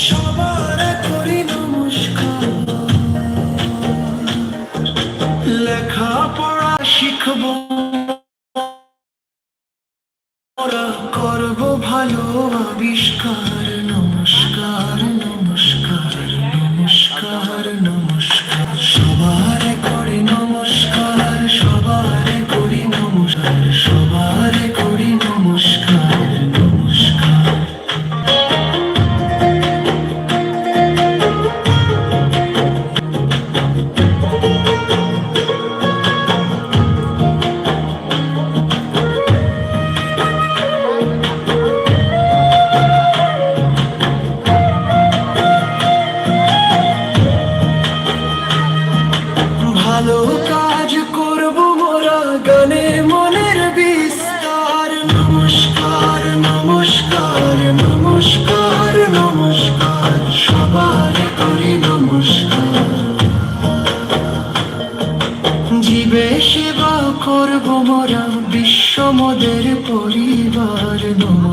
সবার করি নমস্কার, লেখাপড়া শিখবো, করব ভালো আবিষ্কার। নমস্কার নমস্কার নমস্কার নমস্কার, সবার করি নমস্কার, সবার করি নমস্কার, সবার করি নমস্কার নমস্কার। ভালো কাজ করব মোরা, গানে মনের বিস্তার। নমস্কার নমস্কার নমস্কার নমস্কার, সবার করি নমস্কার। জীবে সেবা করব মোরা, বিশ্ব মোদের পরিবার। নমস্কার।